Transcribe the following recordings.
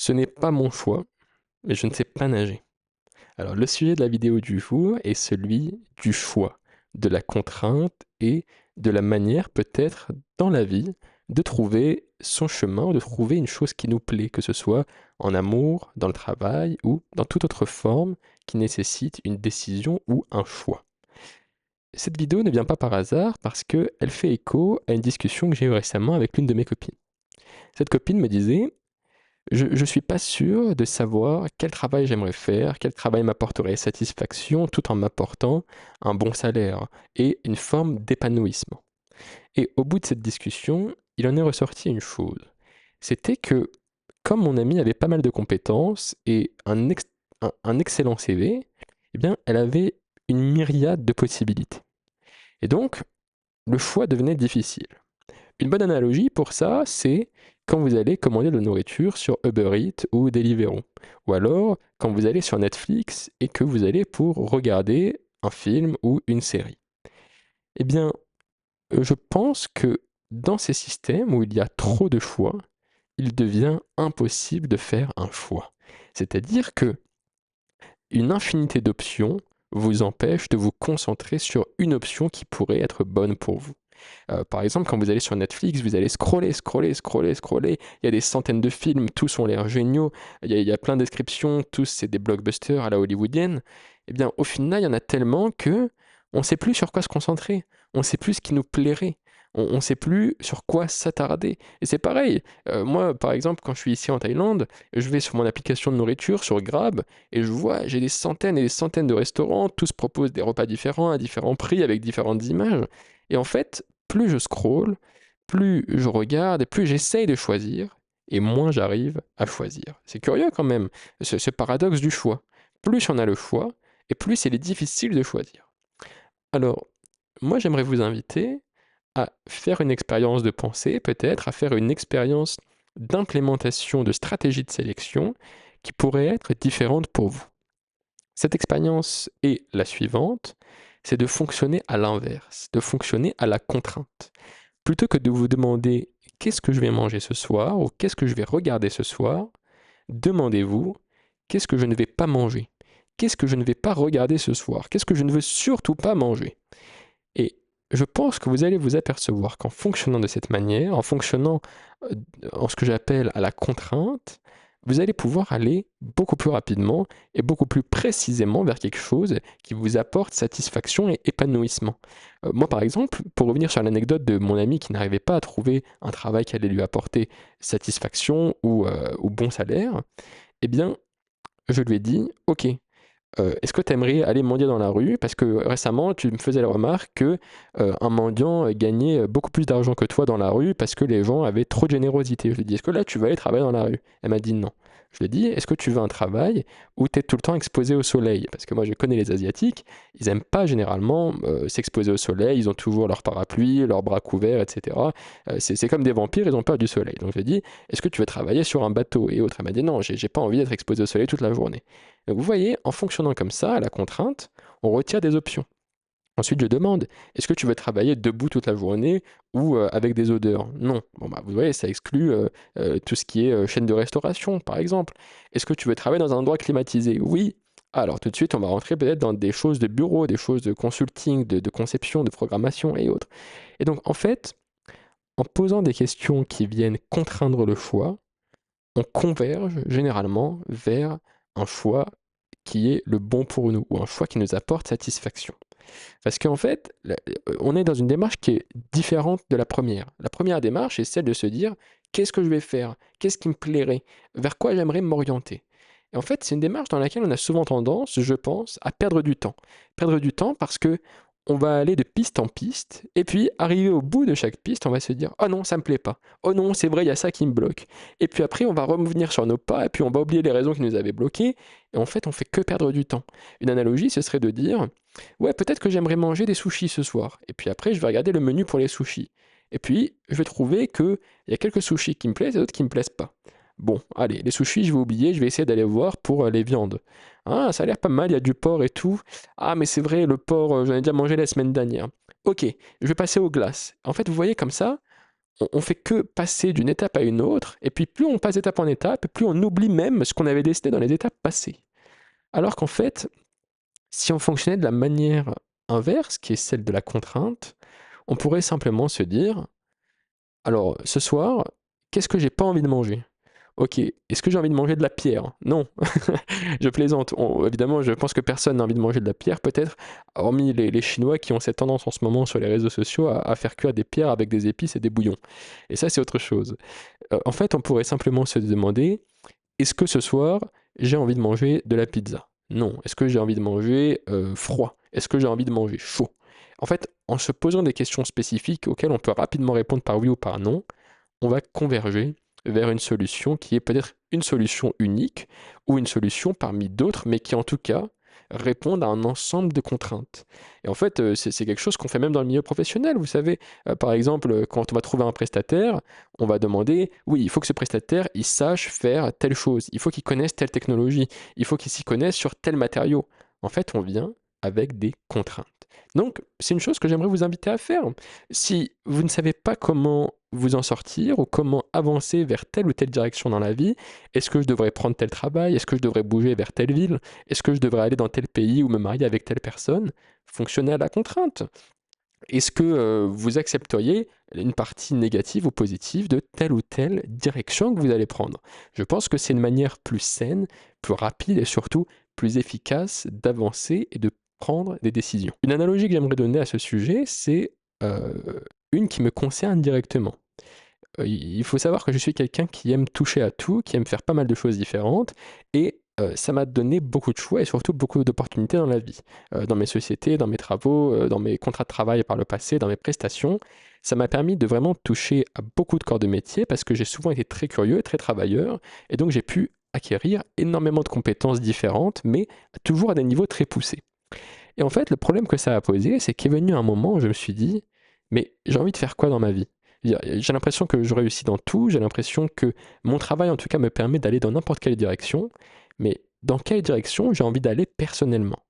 Ce n'est pas mon choix, mais je ne sais pas nager. Alors, le sujet de la vidéo du jour est celui du choix, de la contrainte et de la manière peut-être dans la vie de trouver son chemin, de trouver une chose qui nous plaît, que ce soit en amour, dans le travail ou dans toute autre forme qui nécessite une décision ou un choix. Cette vidéo ne vient pas par hasard parce qu'elle fait écho à une discussion que j'ai eue récemment avec l'une de mes copines. Cette copine me disait: je suis pas sûr de savoir quel travail j'aimerais faire, quel travail m'apporterait satisfaction tout en m'apportant un bon salaire et une forme d'épanouissement. Et au bout de cette discussion, il en est ressorti une chose. C'était que, comme mon amie avait pas mal de compétences et un excellent CV, eh bien, elle avait une myriade de possibilités. Et donc, le choix devenait difficile. Une bonne analogie pour ça, c'est quand vous allez commander de la nourriture sur Uber Eats ou Deliveroo. Ou alors quand vous allez sur Netflix et que vous allez pour regarder un film ou une série. Eh bien, je pense que dans ces systèmes où il y a trop de choix, il devient impossible de faire un choix. C'est-à-dire que une infinité d'options vous empêche de vous concentrer sur une option qui pourrait être bonne pour vous. Par exemple, quand vous allez sur Netflix, vous allez scroller, scroller, scroller, scroller. Il y a des centaines de films, tous ont l'air géniaux. Il y a plein de descriptions, tous c'est des blockbusters à la hollywoodienne. Eh bien, au final, il y en a tellement que on ne sait plus sur quoi se concentrer. On ne sait plus ce qui nous plairait. On ne sait plus sur quoi s'attarder. Et c'est pareil. Moi, par exemple, quand je suis ici en Thaïlande, je vais sur mon application de nourriture, sur Grab, et je vois, j'ai des centaines et des centaines de restaurants. Tous proposent des repas différents, à différents prix, avec différentes images. Et en fait, plus je scrolle, plus je regarde et plus j'essaye de choisir, et moins j'arrive à choisir. C'est curieux quand même, ce paradoxe du choix. Plus on a le choix, et plus il est difficile de choisir. Alors, moi j'aimerais vous inviter à faire une expérience de pensée, peut-être, à faire une expérience d'implémentation de stratégie de sélection qui pourrait être différente pour vous. Cette expérience est la suivante, c'est de fonctionner à l'inverse, de fonctionner à la contrainte. Plutôt que de vous demander qu'est-ce que je vais manger ce soir ou qu'est-ce que je vais regarder ce soir, demandez-vous qu'est-ce que je ne vais pas manger, qu'est-ce que je ne vais pas regarder ce soir, qu'est-ce que je ne veux surtout pas manger. Et je pense que vous allez vous apercevoir qu'en fonctionnant de cette manière, en fonctionnant en ce que j'appelle à la contrainte, vous allez pouvoir aller beaucoup plus rapidement et beaucoup plus précisément vers quelque chose qui vous apporte satisfaction et épanouissement. Moi, par exemple, pour revenir sur l'anecdote de mon ami qui n'arrivait pas à trouver un travail qui allait lui apporter satisfaction ou bon salaire, eh bien, je lui ai dit, ok, est-ce que tu aimerais aller mendier dans la rue? Parce que récemment, tu me faisais la remarque que un mendiant gagnait beaucoup plus d'argent que toi dans la rue parce que les gens avaient trop de générosité. Je lui ai dit, est-ce que là, tu vas aller travailler dans la rue? Elle m'a dit non. Je lui ai dit, est-ce que tu veux un travail où tu es tout le temps exposé au soleil? Parce que moi, je connais les Asiatiques, ils n'aiment pas généralement s'exposer au soleil, ils ont toujours leur parapluie, leurs bras couverts, etc. C'est comme des vampires, ils ont peur du soleil. Donc je lui ai dit, est-ce que tu veux travailler sur un bateau et autres? Elle m'a dit non, j'ai pas envie d'être exposé au soleil toute la journée. Donc vous voyez, en fonctionnant comme ça, à la contrainte, on retire des options. Ensuite, je demande, est-ce que tu veux travailler debout toute la journée ou avec des odeurs? Non. Bon, bah, vous voyez, ça exclut tout ce qui est chaîne de restauration, par exemple. Est-ce que tu veux travailler dans un endroit climatisé? Oui. Alors, tout de suite, on va rentrer peut-être dans des choses de bureau, des choses de consulting, de conception, de programmation et autres. Et donc, en fait, en posant des questions qui viennent contraindre le choix, on converge généralement vers un choix qui est le bon pour nous, ou un choix qui nous apporte satisfaction. Parce qu'en fait, on est dans une démarche qui est différente de la première. La première démarche est celle de se dire, qu'est-ce que je vais faire? Qu'est-ce qui me plairait? Vers quoi j'aimerais m'orienter? Et en fait, c'est une démarche dans laquelle on a souvent tendance, je pense, à perdre du temps. Perdre du temps parce que on va aller de piste en piste, et puis arriver au bout de chaque piste, on va se dire, oh non, ça me plaît pas. Oh non, c'est vrai, il y a ça qui me bloque. Et puis après, on va revenir sur nos pas, et puis on va oublier les raisons qui nous avaient bloqués, et en fait, on fait que perdre du temps. Une analogie, ce serait de dire, ouais, peut-être que j'aimerais manger des sushis ce soir. Et puis après, je vais regarder le menu pour les sushis. Et puis, je vais trouver qu'il y a quelques sushis qui me plaisent et d'autres qui me plaisent pas. Bon, allez, les sushis, je vais oublier, je vais essayer d'aller voir pour les viandes. Ah, ça a l'air pas mal, il y a du porc et tout. Ah, mais c'est vrai, le porc, j'en ai déjà mangé la semaine dernière. Ok, je vais passer aux glaces. En fait, vous voyez comme ça, on fait que passer d'une étape à une autre, et puis plus on passe d'étape en étape, plus on oublie même ce qu'on avait décidé dans les étapes passées. Alors qu'en fait, si on fonctionnait de la manière inverse, qui est celle de la contrainte, on pourrait simplement se dire, alors ce soir, qu'est-ce que j'ai pas envie de manger? Ok, est-ce que j'ai envie de manger de la pierre? Non, je plaisante. Évidemment, je pense que personne n'a envie de manger de la pierre, peut-être, hormis les Chinois qui ont cette tendance en ce moment sur les réseaux sociaux à faire cuire des pierres avec des épices et des bouillons. Et ça, c'est autre chose. En fait, on pourrait simplement se demander, est-ce que ce soir, j'ai envie de manger de la pizza? Non. Est-ce que j'ai envie de manger froid? Est-ce que j'ai envie de manger chaud? En fait, en se posant des questions spécifiques auxquelles on peut rapidement répondre par oui ou par non, on va converger vers une solution qui est peut-être une solution unique ou une solution parmi d'autres, mais qui en tout cas répondent à un ensemble de contraintes. Et en fait, c'est quelque chose qu'on fait même dans le milieu professionnel. Vous savez, par exemple, quand on va trouver un prestataire, on va demander, oui, il faut que ce prestataire, il sache faire telle chose, il faut qu'il connaisse telle technologie, il faut qu'il s'y connaisse sur tel matériau. En fait, on vient avec des contraintes. Donc, c'est une chose que j'aimerais vous inviter à faire. Si vous ne savez pas comment vous en sortir ou comment avancer vers telle ou telle direction dans la vie, est-ce que je devrais prendre tel travail? Est-ce que je devrais bouger vers telle ville? Est-ce que je devrais aller dans tel pays ou me marier avec telle personne? Fonctionner à la contrainte. Est-ce que vous accepteriez une partie négative ou positive de telle ou telle direction que vous allez prendre? Je pense que c'est une manière plus saine, plus rapide et surtout plus efficace d'avancer et de prendre des décisions. Une analogie que j'aimerais donner à ce sujet, c'est une qui me concerne directement. Il faut savoir que je suis quelqu'un qui aime toucher à tout, qui aime faire pas mal de choses différentes et ça m'a donné beaucoup de choix et surtout beaucoup d'opportunités dans la vie. Dans mes sociétés, dans mes travaux, dans mes contrats de travail par le passé, dans mes prestations. Ça m'a permis de vraiment toucher à beaucoup de corps de métier parce que j'ai souvent été très curieux, très travailleur et donc j'ai pu acquérir énormément de compétences différentes mais toujours à des niveaux très poussés. Et en fait, le problème que ça a posé, c'est qu'est venu un moment où je me suis dit, mais j'ai envie de faire quoi dans ma vie? J'ai l'impression que je réussis dans tout, j'ai l'impression que mon travail en tout cas me permet d'aller dans n'importe quelle direction, mais dans quelle direction j'ai envie d'aller personnellement?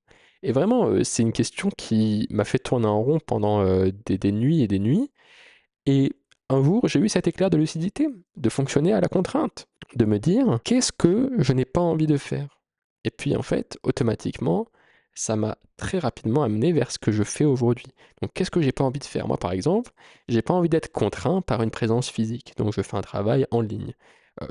Et vraiment, c'est une question qui m'a fait tourner en rond pendant des nuits et des nuits. Et un jour, j'ai eu cet éclair de lucidité, de fonctionner à la contrainte, de me dire, qu'est-ce que je n'ai pas envie de faire? Et puis en fait, automatiquement, ça m'a très rapidement amené vers ce que je fais aujourd'hui. Donc qu'est-ce que j'ai pas envie de faire? Moi par exemple, j'ai pas envie d'être contraint par une présence physique, donc je fais un travail en ligne.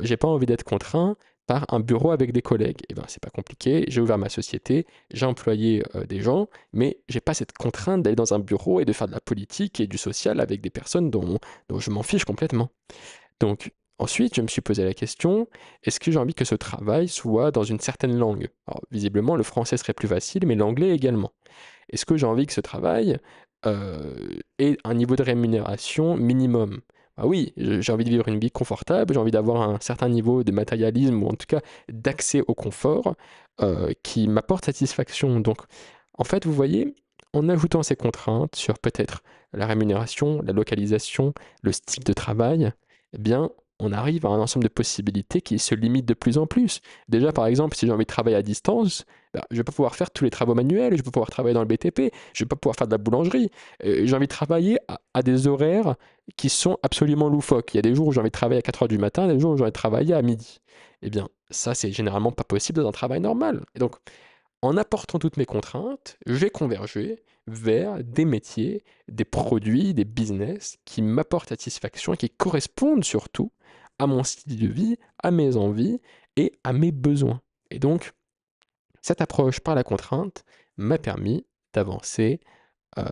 J'ai pas envie d'être contraint par un bureau avec des collègues. Et ben c'est pas compliqué, j'ai ouvert ma société, j'ai employé des gens, mais j'ai pas cette contrainte d'aller dans un bureau et de faire de la politique et du social avec des personnes dont je m'en fiche complètement. Donc, ensuite, je me suis posé la question, est-ce que j'ai envie que ce travail soit dans une certaine langue? Alors, visiblement, le français serait plus facile, mais l'anglais également. Est-ce que j'ai envie que ce travail ait un niveau de rémunération minimum? Bah oui, j'ai envie de vivre une vie confortable, j'ai envie d'avoir un certain niveau de matérialisme ou en tout cas d'accès au confort qui m'apporte satisfaction. Donc, en fait, vous voyez, en ajoutant ces contraintes sur peut-être la rémunération, la localisation, le style de travail, eh bien, on arrive à un ensemble de possibilités qui se limitent de plus en plus. Déjà, par exemple, si j'ai envie de travailler à distance, bah, je ne vais pas pouvoir faire tous les travaux manuels, je vais pas pouvoir travailler dans le BTP, je ne vais pas pouvoir faire de la boulangerie. J'ai envie de travailler à des horaires qui sont absolument loufoques. Il y a des jours où j'ai envie de travailler à 4 heures du matin, des jours où j'ai envie de travailler à midi. Eh bien, ça, c'est généralement pas possible dans un travail normal. Et donc, en apportant toutes mes contraintes, je vais converger vers des métiers, des produits, des business qui m'apportent satisfaction et qui correspondent surtout à mon style de vie, à mes envies et à mes besoins. Et donc, cette approche par la contrainte m'a permis d'avancer euh,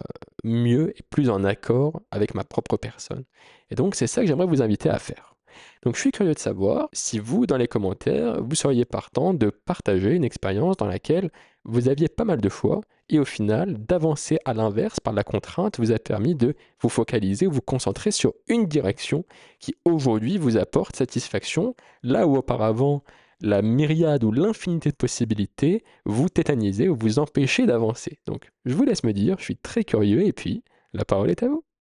mieux et plus en accord avec ma propre personne. Et donc, c'est ça que j'aimerais vous inviter à faire. Donc, je suis curieux de savoir si vous, dans les commentaires, vous seriez partant de partager une expérience dans laquelle vous aviez pas mal de choix et au final, d'avancer à l'inverse par la contrainte vous a permis de vous focaliser ou vous concentrer sur une direction qui aujourd'hui vous apporte satisfaction, là où auparavant la myriade ou l'infinité de possibilités vous tétanisez ou vous empêchez d'avancer. Donc, je vous laisse me dire, je suis très curieux et puis, la parole est à vous.